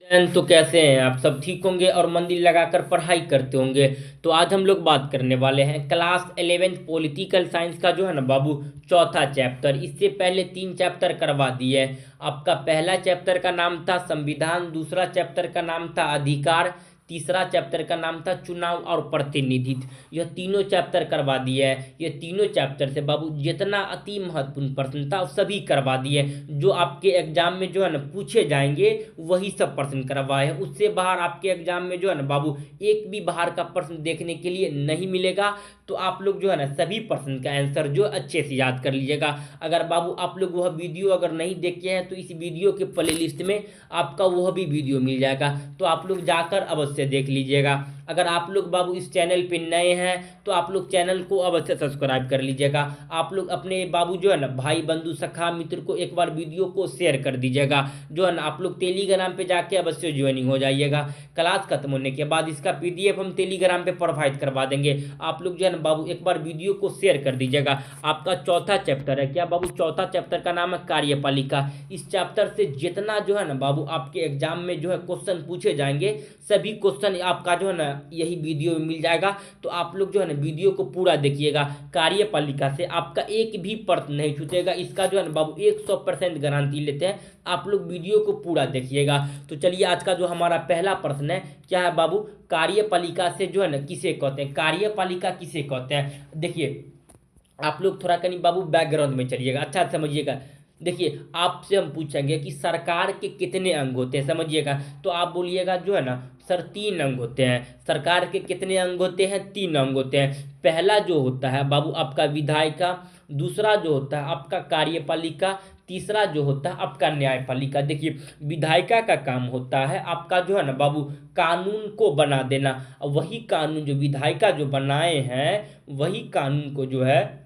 तो कैसे हैं आप सब? ठीक होंगे और मन दिल लगाकर पढ़ाई करते होंगे। तो आज हम लोग बात करने वाले हैं क्लास 11th पॉलिटिकल साइंस का, जो है ना बाबू, चौथा चैप्टर। इससे पहले 3 चैप्टर करवा दिए। आपका पहला चैप्टर का नाम था संविधान, दूसरा चैप्टर का नाम था अधिकार, तीसरा चैप्टर का नाम था चुनाव और प्रतिनिधित्व। यह तीनों चैप्टर करवा दिए है। ये तीनों चैप्टर से बाबू जितना अति महत्वपूर्ण प्रश्न था सभी करवा दिए। जो आपके एग्जाम में जो है ना पूछे जाएंगे वही सब प्रश्न करवाए हैं। उससे बाहर आपके एग्जाम में जो है ना बाबू एक भी बाहर का प्रश्न देखने के लिए नहीं मिलेगा। तो आप लोग जो है ना सभी प्रश्न का आंसर जो अच्छे से याद कर लीजिएगा। अगर बाबू आप लोग वह वीडियो अगर नहीं देखे हैं तो इस वीडियो के प्लेलिस्ट में आपका वह भी वीडियो मिल जाएगा, तो आप लोग जाकर अवश्य देख लीजिएगा। अगर आप लोग बाबू इस चैनल पे नए हैं तो आप लोग चैनल को अवश्य सब्सक्राइब कर लीजिएगा। आप लोग अपने बाबू जो है ना भाई बंधु सखा मित्र को एक बार वीडियो को शेयर कर दीजिएगा। जो है ना आप लोग टेलीग्राम पे जाके अवश्य ज्वाइनिंग हो जाइएगा। क्लास खत्म होने के बाद इसका पीडीएफ हम टेलीग्राम पे प्रोवाइड करवा देंगे। आप लोग जो है ना बाबू एक बार वीडियो को शेयर कर दीजिएगा। आपका चौथा चैप्टर है क्या बाबू? चौथा चैप्टर का नाम है कार्यपालिका। इस चैप्टर से जितना जो है ना बाबू आपके एग्जाम में जो है क्वेश्चन पूछे जाएंगे सभी क्वेश्चन आपका जो है ना यही वीडियो में मिल जाएगा। तो आप लोग जो है ना वीडियो को पूरा देखिएगा। कार्यपालिका से आपका एक भी प्रश्न नहीं छूटेगा, इसका जो है ना बाबू 100% गारंटी लेते हैं। आप लोग वीडियो को पूरा देखिएगा। तो चलिए आज का जो हमारा पहला प्रश्न है क्या है बाबू? कार्यपालिका से जो है ना किसे कहते हैं? कार्यपालिका किसे कहते हैं? देखिए आप लोग थोड़ा कहीं बाबू बैकग्राउंड में चलिएगा, अच्छा समझिएगा। देखिए आपसे हम पूछेंगे कि सरकार के कितने अंग होते हैं, समझिएगा। तो आप बोलिएगा जो है ना सर 3 अंग होते हैं। सरकार के कितने अंग होते हैं? 3 अंग होते हैं। पहला जो होता है बाबू आपका विधायिका, दूसरा जो होता है आपका कार्यपालिका, तीसरा जो होता है आपका न्यायपालिका। देखिए विधायिका का काम होता है आपका जो है ना बाबू कानून को बना देना। वही कानून जो विधायिका जो बनाए हैं वही कानून को जो है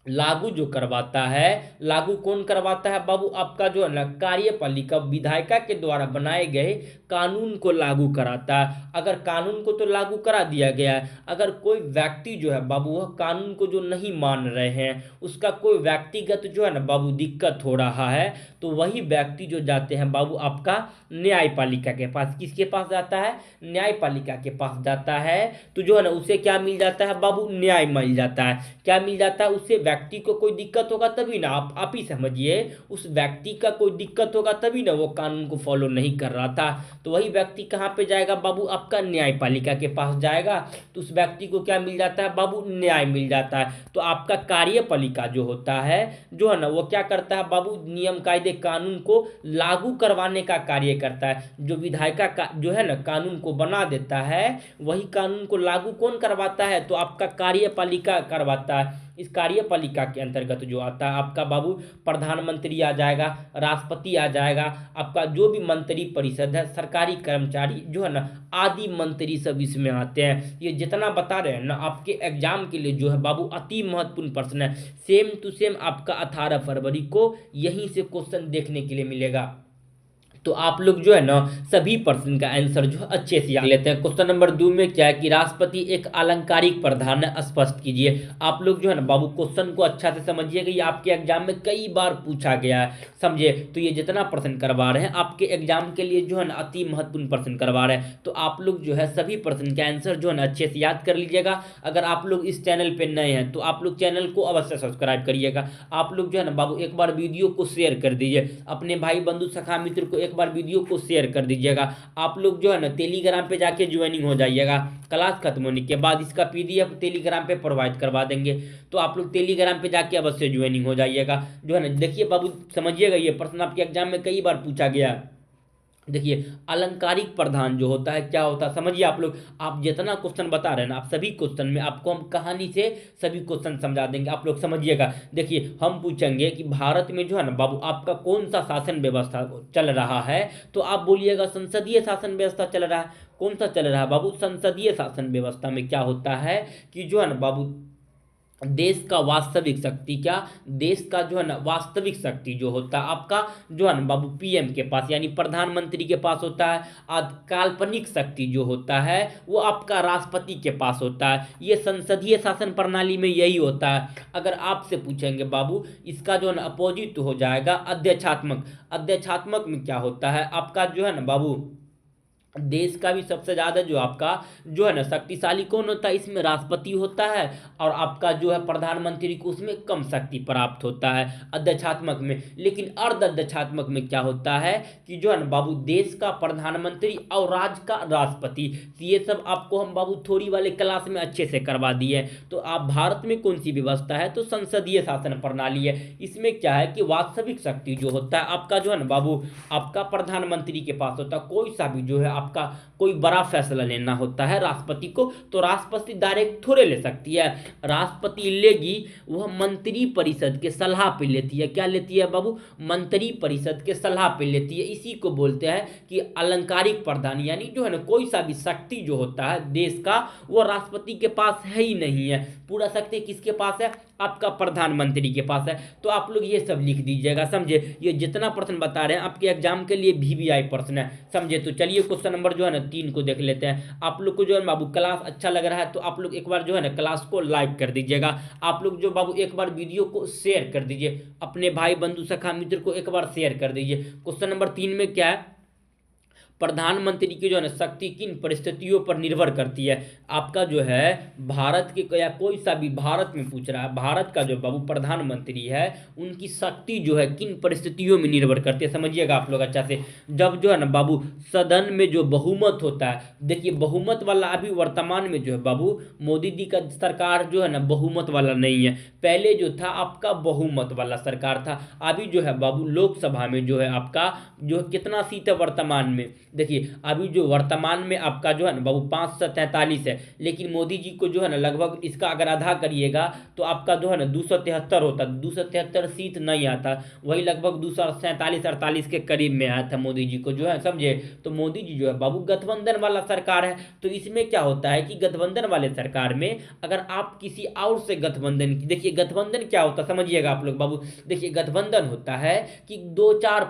लागू जो करवाता है। लागू कौन करवाता है बाबू? आपका जो है ना कार्यपालिका विधायिका के द्वारा बनाए गए कानून को लागू कराता है। अगर कानून को तो लागू करा दिया गया है, अगर कोई व्यक्ति जो है बाबू वह कानून को जो नहीं मान रहे हैं, उसका कोई व्यक्तिगत जो है ना बाबू दिक्कत हो रहा है, तो वही व्यक्ति जो जाते हैं बाबू आपका न्यायपालिका के पास। किसके पास जाता है? न्यायपालिका के पास जाता है। तो जो है ना उसे क्या मिल जाता है बाबू? न्याय मिल जाता है। क्या मिल जाता है? उससे व्यक्ति को कोई दिक्कत होगा तभी ना, आप ही समझिए। उस व्यक्ति का कोई दिक्कत होगा तभी ना वो कानून को फॉलो नहीं कर रहा था। तो वही व्यक्ति कहाँ पे जाएगा बाबू? आपका न्यायपालिका के पास जाएगा। तो उस व्यक्ति को क्या मिल जाता है बाबू? न्याय मिल जाता है। तो आपका कार्यपालिका जो होता है जो है ना वो क्या करता है बाबू? नियम कायदे कानून को लागू करवाने का कार्य करता है। जो विधायिका का जो है ना कानून को बना देता है वही कानून को लागू कौन करवाता है? तो आपका कार्यपालिका करवाता है। इस कार्यपालिका के अंतर्गत जो आता है आपका बाबू प्रधानमंत्री आ जाएगा, राष्ट्रपति आ जाएगा, आपका जो भी मंत्री परिषद है, सरकारी कर्मचारी जो है ना आदि मंत्री सब इसमें आते हैं। ये जितना बता रहे हैं ना आपके एग्जाम के लिए जो है बाबू अति महत्वपूर्ण प्रश्न है। सेम टू सेम आपका 18 फरवरी को यहीं से क्वेश्चन देखने के लिए मिलेगा। तो आप लोग जो है ना सभी प्रश्न का आंसर जो है अच्छे से याद लेते हैं। क्वेश्चन नंबर 2 में क्या है कि राष्ट्रपति एक अलंकारिक प्रधान है, स्पष्ट कीजिए। आप लोग जो है ना बाबू क्वेश्चन को अच्छा से समझिएगा, ये आपके एग्जाम में कई बार पूछा गया है, समझे। तो ये जितना प्रश्न करवा रहे हैं आपके एग्जाम के लिए जो है ना अति महत्वपूर्ण प्रश्न करवा रहे हैं। तो आप लोग जो है सभी प्रश्न के आंसर जो है ना अच्छे से याद कर लीजिएगा। अगर आप लोग इस चैनल पर नए हैं तो आप लोग चैनल को अवश्य सब्सक्राइब करिएगा। आप लोग जो है ना बाबू एक बार वीडियो को शेयर कर दीजिए, अपने भाई बंधु सखा मित्र को एक बार वीडियो को शेयर कर दीजिएगा। आप लोग जो है ना टेलीग्राम पे जाके ज्वाइनिंग हो जाइएगा। क्लास खत्म होने के बाद इसका पीडीएफ टेलीग्राम पे प्रोवाइड करवा देंगे। तो आप लोग टेलीग्राम पे जाके अवश्य ज्वाइनिंग हो जाइएगा। जो है ना देखिए बाबू समझिएगा, ये प्रश्न आपके एग्जाम में कई बार पूछा गया है। देखिए अलंकारिक प्रधान जो होता है क्या होता है समझिए। आप लोग आप जितना क्वेश्चन बता रहे हैं ना आप सभी क्वेश्चन में आपको हम कहानी से सभी क्वेश्चन समझा देंगे, आप लोग समझिएगा। देखिए हम पूछेंगे कि भारत में जो है ना बाबू आपका कौन सा शासन व्यवस्था चल रहा है? तो आप बोलिएगा संसदीय शासन व्यवस्था चल रहा है। कौन सा चल रहा है बाबू? संसदीय शासन व्यवस्था में क्या होता है कि जो है ना बाबू देश का वास्तविक शक्ति, क्या देश का जो है ना वास्तविक शक्ति जो होता है आपका जो है ना बाबू पीएम के पास यानी प्रधानमंत्री के पास होता है। और काल्पनिक शक्ति जो होता है वो आपका राष्ट्रपति के पास होता है। ये संसदीय शासन प्रणाली में यही होता है। अगर आपसे पूछेंगे बाबू इसका जो है ना अपोजिट हो जाएगा अध्यक्षात्मक। अध्यक्षात्मक में क्या होता है आपका जो है ना बाबू देश का भी सबसे ज़्यादा जो आपका जो है ना शक्तिशाली कौन होता है, इसमें राष्ट्रपति होता है। और आपका जो है प्रधानमंत्री को उसमें कम शक्ति प्राप्त होता है अध्यक्षात्मक में। लेकिन अर्ध अध्यक्षात्मक में क्या होता है कि जो है ना बाबू देश का प्रधानमंत्री और राज्य का राष्ट्रपति, ये सब आपको हम बाबू थोड़ी वाले क्लास में अच्छे से करवा दिए। तो आप भारत में कौन सी व्यवस्था है, तो संसदीय शासन प्रणाली है। इसमें क्या है कि वास्तविक शक्ति जो होता है आपका जो है ना बाबू आपका प्रधानमंत्री के पास होता है। कोई सा भी जो है आपका कोई बड़ा फैसला लेना होता है राष्ट्रपति को, तो राष्ट्रपति डायरेक्ट थोड़े ले सकती है। राष्ट्रपति लेगी वह मंत्री परिषद के सलाह पे लेती है। क्या लेती है बाबू, मंत्री परिषद के सलाह पे लेती है। इसी को बोलते हैं कि अलंकारिक प्रधान, यानी जो है ना कोई सा भी शक्ति जो होता है देश का वो राष्ट्रपति के पास है ही नहीं है। पूरा शक्ति किसके पास है, आपका प्रधानमंत्री के पास है। तो आप लोग ये सब लिख दीजिएगा, समझे। ये जितना प्रश्न बता रहे हैं आपके एग्जाम के लिए VVI प्रश्न है, समझे। तो चलिए क्वेश्चन नंबर जो है ना 3 को देख लेते हैं। आप लोग को जो है बाबू क्लास अच्छा लग रहा है तो आप लोग एक बार जो है ना क्लास को लाइक कर दीजिएगा। आप लोग जो बाबू एक बार वीडियो को शेयर कर दीजिए, अपने भाई बंधु सखा मित्र को एक बार शेयर कर दीजिए। क्वेश्चन नंबर 3 में क्या है, प्रधानमंत्री की जो है ना शक्ति किन परिस्थितियों पर निर्भर करती है। आपका जो है भारत के या कोई सा भी भारत में पूछ रहा है, भारत का जो बाबू प्रधानमंत्री है उनकी शक्ति जो है किन परिस्थितियों में निर्भर करती है, समझिएगा आप लोग अच्छा से। जब जो है ना बाबू सदन में जो बहुमत होता है, देखिए बहुमत वाला अभी वर्तमान में जो है बाबू मोदी जी का सरकार जो है ना बहुमत वाला नहीं है। पहले जो था आपका बहुमत वाला सरकार था। अभी जो है बाबू लोकसभा में जो है आपका जो कितना सीट है वर्तमान में, देखिए अभी जो वर्तमान में आपका जो है ना बाबू 543 है। लेकिन मोदी जी को जो है ना लगभग इसका अगर आधा करिएगा तो आपका जो है ना 273 होता, 273 सीट नहीं आता, वही लगभग 247-48 के करीब में आया था मोदी जी को जो है, समझे। तो मोदी जी जो है बाबू गठबंधन वाला सरकार है। तो इसमें क्या होता है कि गठबंधन वाले सरकार में अगर आप किसी और से गठबंधन की, देखिए गठबंधन क्या होता है समझिएगा आप लोग बाबू। देखिए गठबंधन होता है कि दो चार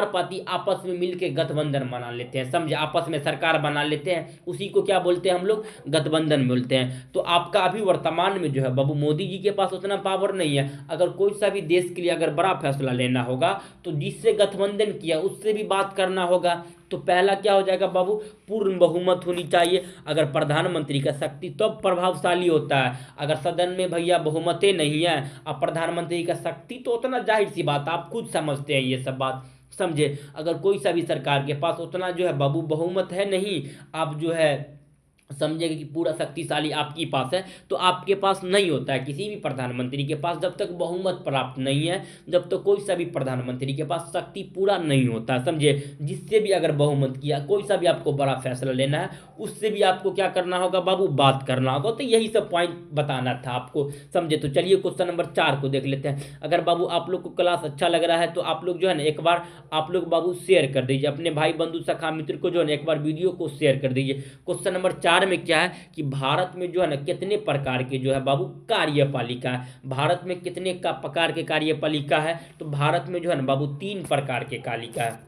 पार्टी आपस में मिलकर गठबंधन बना लेते हैं, समझे। आपस में सरकार बना लेते हैं, उसी को क्या बोलते हैं हम लोग, गठबंधन बोलते हैं। तो आपका अभी वर्तमान में जो है बाबू मोदी जी के पास उतना पावर नहीं है। अगर कोई सा भी देश के लिए अगर बड़ा फैसला लेना होगा तो जिससे गठबंधन किया उससे भी बात करना होगा। तो पहला क्या हो जाएगा बाबू, पूर्ण बहुमत होनी चाहिए। अगर प्रधानमंत्री का शक्ति तो प्रभावशाली होता है। अगर सदन में भैया बहुमतें नहीं है और प्रधानमंत्री का शक्ति, तो उतना जाहिर सी बात आप खुद समझते हैं ये सब बात, समझे। अगर कोई सा भी सरकार के पास उतना जो है बाबू बहुमत है नहीं, आप जो है समझेंगे कि पूरा शक्तिशाली आपके पास है, तो आपके पास नहीं होता है किसी भी प्रधानमंत्री के पास जब तक बहुमत प्राप्त नहीं है, जब तक कोई सा भी प्रधानमंत्री के पास शक्ति पूरा नहीं होता, समझे। जिससे भी अगर बहुमत किया, कोई सा भी आपको बड़ा फैसला लेना है, उससे भी आपको क्या करना होगा बाबू, बात करना होगा। तो यही सब पॉइंट बताना था आपको, समझे। तो चलिए क्वेश्चन नंबर 4 को देख लेते हैं। अगर बाबू आप लोग को क्लास अच्छा लग रहा है तो आप लोग जो है ना एक बार आप लोग बाबू शेयर कर दीजिए, अपने भाई बंधु सखा मित्र को जो है ना एक बार वीडियो को शेयर कर दीजिए। क्वेश्चन नंबर 4 में क्या है कि भारत में जो है ना कितने प्रकार के जो है बाबू कार्यपालिका है। भारत में कितने का प्रकार के कार्यपालिका है, तो भारत में जो है ना बाबू 3 प्रकार के कालिका है।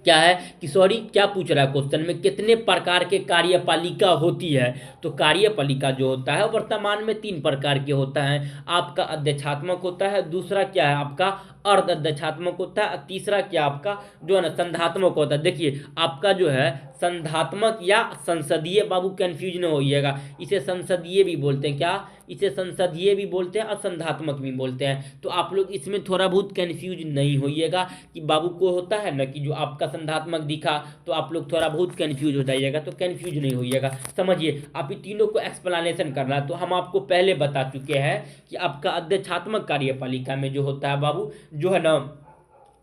क्या है कि सॉरी क्या पूछ रहा है क्वेश्चन में, कितने प्रकार के कार्यपालिका होती है। तो कार्यपालिका जो होता है वर्तमान में 3 प्रकार के होता है। आपका अध्यक्षात्मक होता है, दूसरा क्या है आपका अर्ध अध्यक्षात्मक होता है, तीसरा क्या आपका जो है ना संधात्मक होता है। देखिए आपका जो है संधात्मक या संसदीय, बाबू कंफ्यूज न होइएगा, इसे संसदीय भी बोलते हैं, क्या इसे संसदीय भी बोलते हैं और संधात्मक भी बोलते हैं। तो आप लोग इसमें थोड़ा बहुत कंफ्यूज नहीं होइएगा कि बाबू को होता है ना कि जो आपका संधात्मक दिखा तो आप लोग थोड़ा बहुत कंफ्यूज हो जाइएगा, तो कंफ्यूज नहीं होइएगा, समझिए। आप इन तीनों को एक्सप्लेनेशन करना, तो हम आपको पहले बता चुके हैं कि आपका अध्यक्षात्मक कार्यपालिका में जो होता है बाबू जो है ना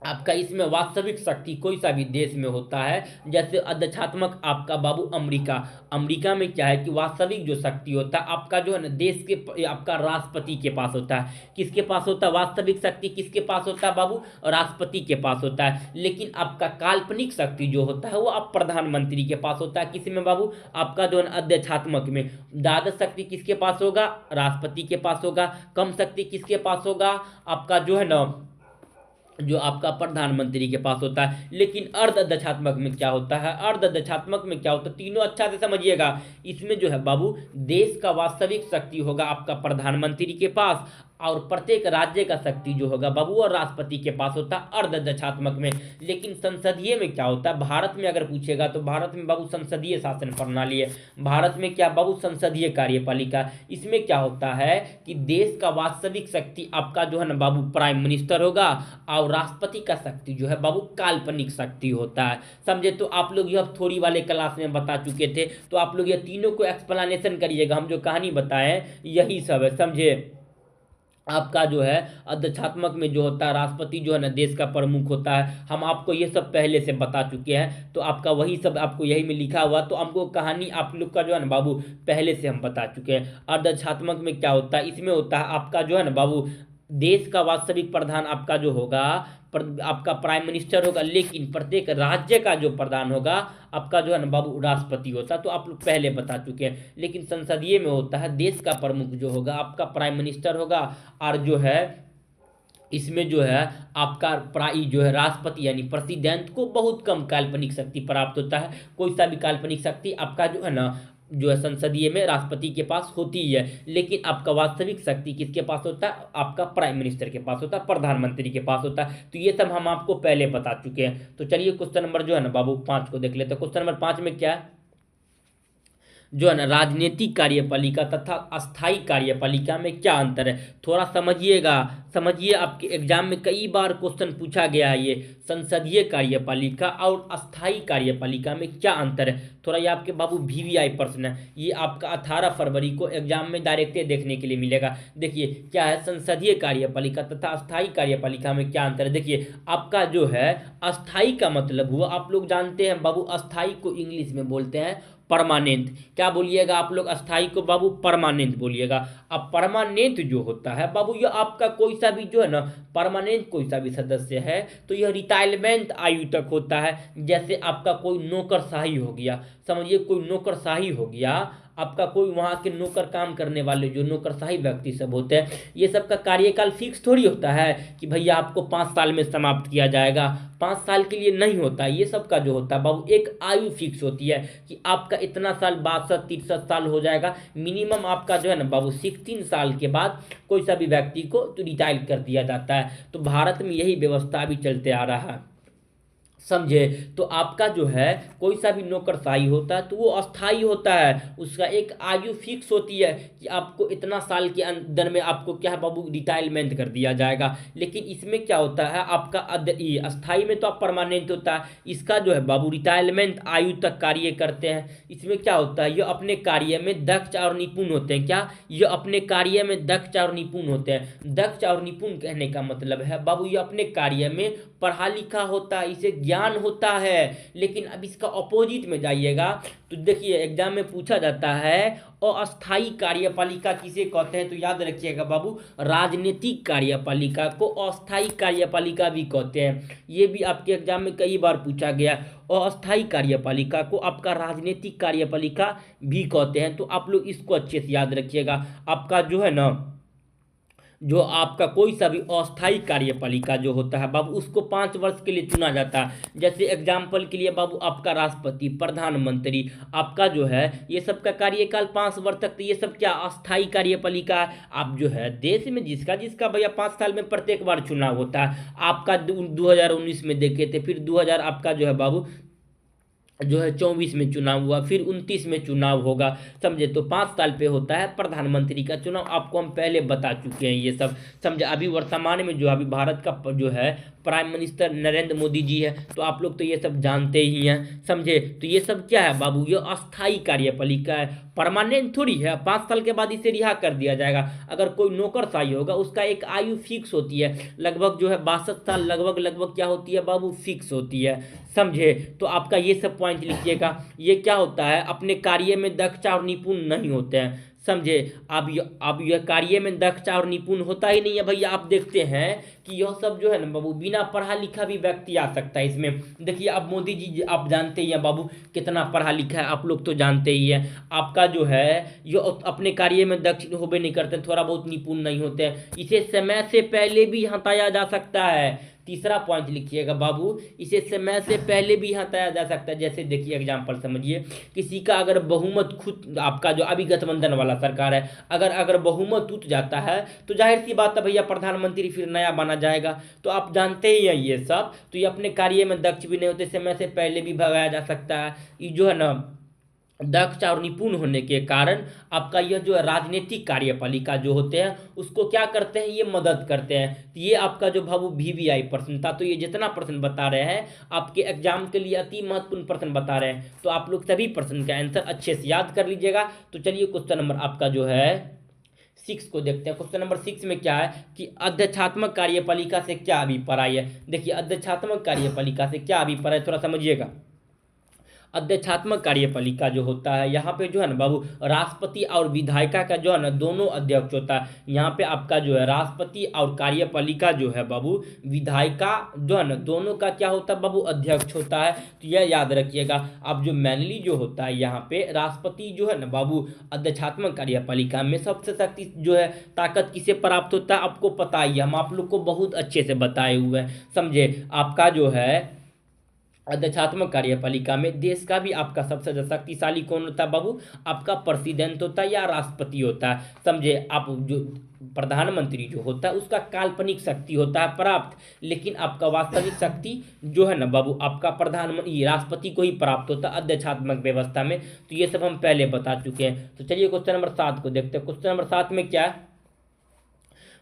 आपका इसमें वास्तविक शक्ति कोई सा भी देश में होता है, जैसे अध्यक्षात्मक आपका बाबू अमेरिका। अमेरिका में क्या है कि वास्तविक जो शक्ति होता है आपका जो है ना देश के आपका राष्ट्रपति के पास होता है। किसके पास होता है वास्तविक शक्ति, किसके पास होता है बाबू, राष्ट्रपति के पास होता है। लेकिन आपका काल्पनिक शक्ति जो होता है वो आप प्रधानमंत्री के पास होता है। किसमें बाबू, आपका जो है ना अध्यक्षात्मक में। ज्यादा शक्ति किसके पास होगा, राष्ट्रपति के पास होगा। कम शक्ति किसके पास होगा, आपका जो है ना जो आपका प्रधानमंत्री के पास होता है। लेकिन अर्ध अध्यक्षात्मक में क्या होता है, अर्ध अध्यक्षात्मक में क्या होता है, तीनों अच्छा से समझिएगा। इसमें जो है बाबू देश का वास्तविक शक्ति होगा आपका प्रधानमंत्री के पास, और प्रत्येक राज्य का शक्ति जो होगा बाबू और राष्ट्रपति के पास होता है अर्ध अध्यक्षात्मक में। लेकिन संसदीय में क्या होता है, भारत में अगर पूछेगा तो भारत में बाबू संसदीय शासन प्रणाली है। भारत में क्या बाबू, संसदीय कार्यपालिका। इसमें क्या होता है कि देश का वास्तविक शक्ति आपका जो है ना बाबू प्राइम मिनिस्टर होगा, और राष्ट्रपति का शक्ति जो है बाबू काल्पनिक शक्ति होता है। समझे, तो आप लोग यह थोड़ी वाले क्लास में बता चुके थे, तो आप लोग ये तीनों को एक्सप्लेनेशन करिएगा। हम जो कहानी बताएं यही सब है, समझे। आपका जो है अध्यक्षात्मक में जो होता है राष्ट्रपति जो है ना देश का प्रमुख होता है। हम आपको ये सब पहले से बता चुके हैं, तो आपका वही सब आपको यही में लिखा हुआ, तो हमको कहानी आप लोग का जो है ना बाबू पहले से हम बता चुके हैं। अध्यक्षात्मक में क्या होता है, इसमें होता है आपका जो है ना बाबू देश का वास्तविक प्रधान आपका जो होगा आपका प्राइम मिनिस्टर होगा। लेकिन प्रत्येक राज्य का जो प्रधान होगा आपका जो है ना बाबू राष्ट्रपति होता है, तो आप लोग पहले बता चुके हैं। लेकिन संसदीय में होता है देश का प्रमुख जो होगा आपका प्राइम मिनिस्टर होगा, और जो है इसमें जो है आपका प्राई जो है राष्ट्रपति यानी प्रेसिडेंट को बहुत कम काल्पनिक शक्ति प्राप्त होता है। कोई सा भी काल्पनिक शक्ति आपका जो है ना जो है संसदीय में राष्ट्रपति के पास होती ही है। लेकिन आपका वास्तविक शक्ति किसके पास होता है, आपका प्राइम मिनिस्टर के पास होता है, प्रधानमंत्री के पास होता है। तो ये सब हम आपको पहले बता चुके हैं। तो चलिए क्वेश्चन नंबर जो है ना बाबू 5 को देख लेते हैं। क्वेश्चन नंबर 5 में क्या है, जो है ना राजनीतिक कार्यपालिका तथा अस्थाई कार्यपालिका में क्या अंतर है, थोड़ा समझिएगा। समझिए, आपके एग्जाम में कई बार क्वेश्चन पूछा गया है ये संसदीय कार्यपालिका और अस्थाई कार्यपालिका में क्या अंतर है। थोड़ा ये आपके बाबू वीवीआई प्रश्न है, ये आपका 18 फरवरी को एग्जाम में डायरेक्ट देखने के लिए मिलेगा। देखिए क्या है, संसदीय कार्यपालिका तथा अस्थाई कार्यपालिका में क्या अंतर है। देखिए आपका जो है अस्थाई का मतलब हुआ, आप लोग जानते हैं बाबू अस्थाई को इंग्लिश में बोलते हैं परमानेंट। क्या बोलिएगा आप लोग, अस्थाई को बाबू परमानेंट बोलिएगा। अब परमानेंट जो होता है बाबू ये आपका कोई सा भी जो है ना परमानेंट कोई सा भी सदस्य है तो यह रिटायरमेंट आयु तक होता है। जैसे आपका कोई नौकरशाही हो गया, समझिए कोई नौकरशाही हो गया, आपका कोई वहाँ के नौकर काम करने वाले जो नौकरशाही व्यक्ति सब होते हैं, ये सब का कार्यकाल फिक्स थोड़ी होता है कि भैया आपको 5 साल में समाप्त किया जाएगा। 5 साल के लिए नहीं होता है, ये सब का जो होता है बाबू एक आयु फिक्स होती है कि आपका इतना साल 62-63 साल हो जाएगा। मिनिमम आपका जो है ना बाबू 16 साल के बाद कोई सा भी व्यक्ति को तो रिटायर कर दिया जाता है। तो भारत में यही व्यवस्था अभी चलते आ रहा है, समझे। तो आपका जो है कोई सा भी नौकरशाही होता है तो वो अस्थाई होता है, उसका एक आयु फिक्स होती है कि आपको इतना साल के अंदर में आपको क्या है बाबू रिटायरमेंट कर दिया जाएगा। लेकिन इसमें क्या होता है आपका ये अस्थाई में तो आप परमानेंट होता है, इसका जो है बाबू रिटायरमेंट आयु तक कार्य करते हैं। इसमें क्या होता है, ये अपने कार्य में दक्ष और निपुण होते हैं। क्या, ये अपने कार्य में दक्ष और निपुण होते हैं। दक्ष और निपुण कहने का मतलब है बाबू ये अपने कार्य में पढ़ा लिखा होता है, इसे ज्ञान होता है। लेकिन अब इसका अपोजिट में जाइएगा तो देखिए एग्जाम में पूछा जाता है अस्थाई कार्यपालिका किसे कहते हैं, तो याद रखिएगा बाबू राजनीतिक कार्यपालिका को अस्थाई कार्यपालिका भी कहते हैं। ये भी आपके एग्जाम में कई बार पूछा गया। अस्थाई कार्यपालिका को आपका राजनीतिक कार्यपालिका भी कहते हैं। तो आप लोग इसको अच्छे से याद रखिएगा। आपका जो है ना जो आपका कोई सा भी अस्थाई कार्यपालिका जो होता है बाबू उसको 5 वर्ष के लिए चुना जाता है। जैसे एग्जाम्पल के लिए बाबू आपका राष्ट्रपति, प्रधानमंत्री, आपका जो है ये सब का कार्यकाल 5 वर्ष तक, तो ये सब क्या अस्थाई कार्यपालिका है। आप जो है देश में जिसका जिसका भैया 5 साल में प्रत्येक बार चुनाव होता है। आपका 2019 में देखे थे, फिर 2000 आपका जो है बाबू जो है 24 में चुनाव हुआ, फिर 29 में चुनाव होगा, समझे। तो 5 साल पे होता है प्रधानमंत्री का चुनाव, आपको हम पहले बता चुके हैं ये सब, समझे। अभी वर्तमान में जो अभी भारत का जो है प्राइम मिनिस्टर नरेंद्र मोदी जी है, तो आप लोग तो ये सब जानते ही हैं, समझे। तो ये सब क्या है बाबू, ये अस्थाई कार्यपालिका है, परमानेंट थोड़ी है। 5 साल के बाद इसे रिहा कर दिया जाएगा। अगर कोई नौकरशाही होगा उसका एक आयु फिक्स होती है, लगभग जो है 62 साल लगभग लगभग क्या होती है बाबू, फिक्स होती है, समझे। तो आपका ये सब पॉइंट लिखिएगा। ये क्या होता है, अपने कार्य में दक्ष और निपुण नहीं होते हैं, समझे। अब यह कार्य में दक्ष और निपुण होता ही नहीं है भैया। आप देखते हैं कि यह सब जो है ना बाबू, बिना पढ़ा लिखा भी व्यक्ति आ सकता है इसमें। देखिए अब मोदी जी आप जानते ही हैं बाबू कितना पढ़ा लिखा है, आप लोग तो जानते ही हैं। आपका जो है ये अपने कार्य में दक्ष होबे नहीं करते, थोड़ा बहुत निपुण नहीं होते हैं, इसे समय से पहले भी हटाया जा सकता है। तीसरा पॉइंट लिखिएगा बाबू, इसे समय से पहले भी हटाया जा सकता है। जैसे देखिए एग्जाम्पल समझिए, किसी का अगर बहुमत खुद, आपका जो अभी गठबंधन वाला सरकार है, अगर बहुमत टूट जाता है तो जाहिर सी बात है भैया प्रधानमंत्री फिर नया बना जाएगा। तो आप जानते ही हैं ये सब। तो ये अपने कार्य में दक्ष भी नहीं होते, समय से पहले भी भगाया जा सकता है। ये जो है ना दक्ष और निपुण होने के कारण आपका यह जो राजनीतिक कार्यपालिका जो होते हैं उसको क्या करते हैं, ये मदद करते हैं। तो ये आपका जो बाबू वीवीआई प्रश्न था, तो ये जितना प्रश्न बता रहे हैं आपके एग्जाम के लिए अति महत्वपूर्ण प्रश्न बता रहे हैं, तो आप लोग सभी प्रश्न का आंसर अच्छे से याद कर लीजिएगा। तो चलिए क्वेश्चन नंबर आपका जो है 6 को देखते हैं। क्वेश्चन नंबर 6 में क्या है कि अध्यक्षात्मक कार्यपालिका से क्या अभिप्राय है। देखिए अध्यक्षात्मक कार्यपालिका से क्या अभिप्राय, थोड़ा समझिएगा। अध्यक्षात्मक कार्यपालिका जो होता है, यहाँ पे जो है ना बाबू राष्ट्रपति और विधायिका का जो है ना दोनों अध्यक्ष होता है। यहाँ पे आपका जो है राष्ट्रपति और कार्यपालिका जो है बाबू विधायिका जो है ना दोनों का क्या होता है बाबू, अध्यक्ष होता है। तो यह याद रखिएगा। अब जो मैनली जो होता है यहाँ पे राष्ट्रपति जो है ना बाबू अध्यक्षात्मक कार्यपालिका में सबसे शक्ति जो है ताकत किसे प्राप्त होता है आपको पता ही है, हम आप लोग को बहुत अच्छे से बताए हुए हैं, समझे। आपका जो है अध्यक्षात्मक कार्यपालिका में देश का भी आपका सबसे शक्तिशाली कौन होता है बाबू, आपका प्रेसिडेंट होता है या राष्ट्रपति होता है, समझे। आप जो प्रधानमंत्री जो होता है उसका काल्पनिक शक्ति होता है प्राप्त, लेकिन आपका वास्तविक शक्ति जो है ना बाबू आपका प्रधानमंत्री राष्ट्रपति को ही प्राप्त होता है अध्यक्षात्मक व्यवस्था में। तो ये सब हम पहले बता चुके हैं। तो चलिए क्वेश्चन नंबर 7 को देखते हैं। क्वेश्चन नंबर 7 में क्या है,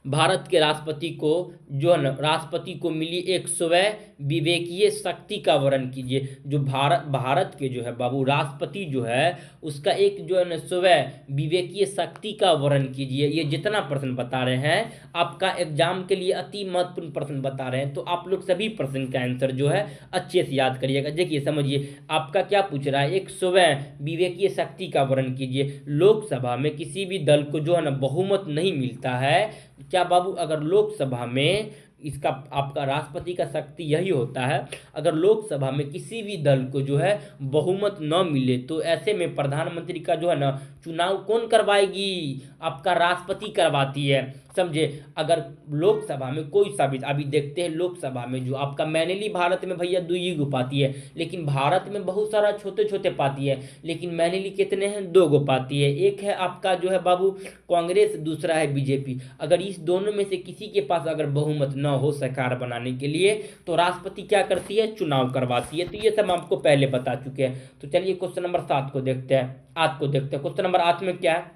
भारत के राष्ट्रपति को जो है ना राष्ट्रपति को मिली एक स्वयं विवेकीय शक्ति का वर्णन कीजिए। जो भारत के जो है बाबू राष्ट्रपति जो है उसका एक जो है ना स्वयं विवेकीय शक्ति का वर्णन कीजिए। ये जितना प्रश्न बता रहे हैं आपका एग्जाम के लिए अति महत्वपूर्ण प्रश्न बता रहे हैं, तो आप लोग सभी प्रश्न का आंसर जो है अच्छे से याद करिएगा। देखिए समझिए आपका क्या पूछ रहा है, एक स्वयं विवेकीय शक्ति का वर्णन कीजिए। लोकसभा में किसी भी दल को जो है ना बहुमत नहीं मिलता है, क्या बाबू, अगर लोकसभा में इसका आपका राष्ट्रपति का शक्ति यही होता है, अगर लोकसभा में किसी भी दल को जो है बहुमत न मिले तो ऐसे में प्रधानमंत्री का जो है ना चुनाव कौन करवाएगी, आपका राष्ट्रपति करवाती है, समझे। अगर लोकसभा में कोई सा भी, अभी देखते हैं लोकसभा में जो आपका मैनली भारत में भैया 2 ही गो पार्टी है, लेकिन भारत में बहुत सारा छोटे छोटे पार्टी है, लेकिन मैनली कितने हैं, 2 गो पार्टी है। एक है आपका जो है बाबू कांग्रेस, दूसरा है बीजेपी। अगर इस दोनों में से किसी के पास अगर बहुमत न हो सरकार बनाने के लिए तो राष्ट्रपति क्या करती है, चुनाव करवाती है। तो ये सब आपको पहले बता चुके हैं। तो चलिए क्वेश्चन नंबर 7 को देखते हैं। 8 को देखते हैं। क्वेश्चन नंबर 8 में क्या है,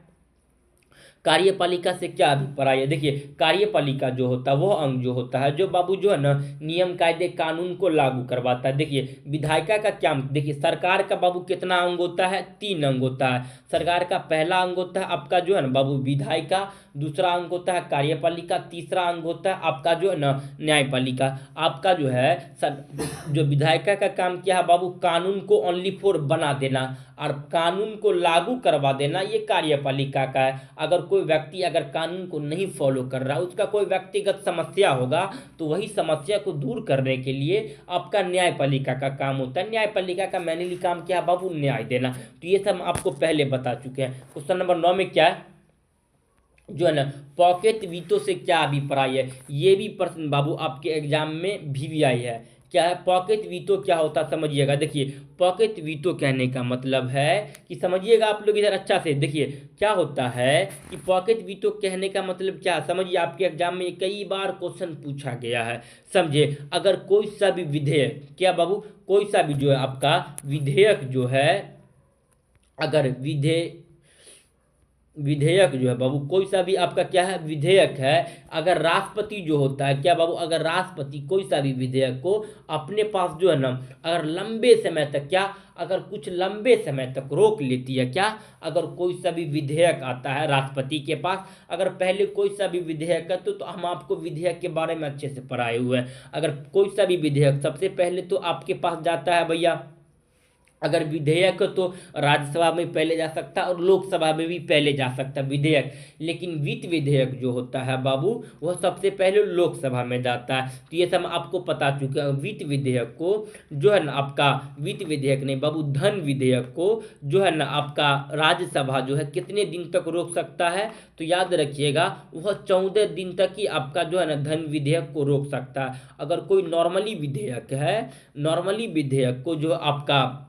कार्यपालिका से क्या अभिप्राय है। देखिए कार्यपालिका जो होता है वो अंग जो होता है जो बाबू जो है ना नियम कायदे कानून को लागू करवाता है। देखिए विधायिका का क्या, देखिए सरकार का बाबू कितना अंग होता है, 3 अंग होता है। सरकार का पहला अंग होता है आपका जो है ना बाबू विधायिका, दूसरा अंग होता है कार्यपालिका, तीसरा अंग होता है आपका जो है ना न्यायपालिका। आपका जो है जो विधायिका का काम क्या है बाबू, कानून को ओनली फॉर बना देना और कानून को लागू करवा देना, ये कार्यपालिका का है। अगर कोई व्यक्ति अगर कानून को नहीं फॉलो कर रहा, उसका कोई व्यक्तिगत समस्या होगा, तो वही समस्या को दूर करने के लिए आपका न्यायपालिका का काम होता है। न्यायपालिका का मैनली काम क्या है बाबू, न्याय देना। तो ये सब आपको पहले बता चुके हैं। क्वेश्चन नंबर 9 में क्या है, जो है ना पॉकेट वीटो से क्या अभिप्राय है। ये भी प्रश्न बाबू आपके एग्जाम में वीवीआई है, क्या है पॉकेट वीटो क्या होता है समझिएगा। देखिए पॉकेट वीटो कहने का मतलब है कि समझिएगा आप लोग इधर अच्छा से देखिए क्या होता है कि पॉकेट वीटो कहने का मतलब क्या समझिए। आपके एग्जाम में कई बार क्वेश्चन पूछा गया है, समझे। अगर कोई सा भी विधेयक, क्या बाबू, कोई सा भी जो है आपका विधेयक जो है, अगर विधेयक जो है बाबू, कोई सा भी आपका क्या है विधेयक है, अगर राष्ट्रपति जो होता है, क्या बाबू, अगर राष्ट्रपति कोई सा भी विधेयक को अपने पास जो है ना, अगर लंबे समय तक क्या, अगर कुछ लंबे समय तक रोक लेती है, क्या, अगर कोई सा भी विधेयक आता है राष्ट्रपति के पास, अगर पहले कोई सा भी विधेयक है तो हम आपको विधेयक के बारे में अच्छे से पढ़ाए हुए हैं। अगर कोई सा भी विधेयक सबसे पहले तो आपके पास जाता है भैया, अगर विधेयक तो राज्यसभा में पहले जा सकता है और लोकसभा में भी पहले जा सकता है विधेयक, लेकिन वित्त विधेयक जो होता है बाबू वह सबसे पहले लोकसभा में जाता है। तो ये सब आपको पता चुका है। वित्त विधेयक को जो है ना आपका, वित्त विधेयक नहीं बाबू, धन विधेयक को जो है ना आपका राज्यसभा जो है कितने दिन तक रोक सकता है, तो याद रखिएगा वह 14 दिन तक ही आपका जो है ना धन विधेयक को रोक सकता है। अगर कोई नॉर्मली विधेयक है, नॉर्मली विधेयक को जो आपका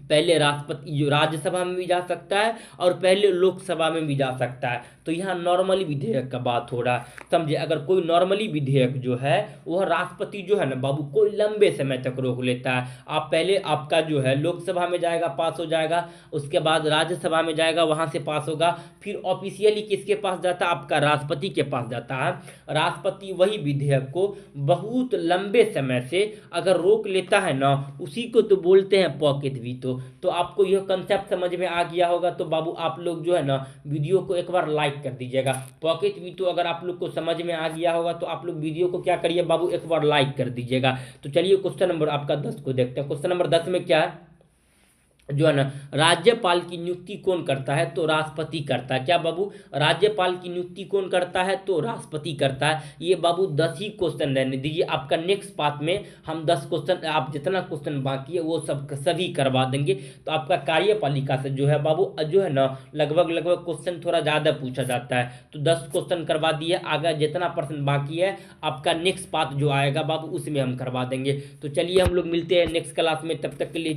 पहले राष्ट्रपति जो राज्यसभा में भी जा सकता है और पहले लोकसभा में भी जा सकता है। तो यहाँ नॉर्मली विधेयक का बात हो रहा है, समझे। अगर कोई नॉर्मली विधेयक जो है वह राष्ट्रपति जो है ना बाबू कोई लंबे समय तक रोक लेता है। आप पहले आपका जो है लोकसभा में जाएगा, पास हो जाएगा, उसके बाद राज्यसभा में जाएगा, वहाँ से पास होगा, फिर ऑफिशियली किसके पास जाता है, आपका राष्ट्रपति के पास जाता है। राष्ट्रपति वही विधेयक को बहुत लंबे समय से अगर रोक लेता है ना, उसी को तो बोलते हैं पॉकेट वीटो। तो आपको यह कंसेप्ट समझ में आ गया होगा। तो बाबू आप लोग जो है ना वीडियो को एक बार लाइक कर दीजिएगा। पॉकेट वीटो अगर आप लोग को समझ में आ गया होगा तो आप लोग वीडियो को क्या करिए बाबू, एक बार लाइक कर दीजिएगा। तो चलिए क्वेश्चन नंबर आपका 10 को देखते हैं। क्वेश्चन नंबर 10 में क्या है जो है ना, राज्यपाल की नियुक्ति कौन करता है, तो राष्ट्रपति करता है। क्या बाबू, राज्यपाल की नियुक्ति कौन करता है, तो राष्ट्रपति करता है। ये बाबू 10 ही क्वेश्चन रहने दीजिए। आपका नेक्स्ट पार्ट में हम 10 क्वेश्चन, आप जितना क्वेश्चन बाकी है वो सब सभी करवा देंगे। तो आपका कार्यपालिका से जो है बाबू जो है ना लगभग क्वेश्चन थोड़ा ज़्यादा पूछा जाता है। तो 10 क्वेश्चन करवा दिए, आगे जितना परसेंट बाकी है आपका नेक्स्ट पार्ट जो आएगा बाबू उसमें हम करवा देंगे। तो चलिए हम लोग मिलते हैं नेक्स्ट क्लास में, तब तक के लिए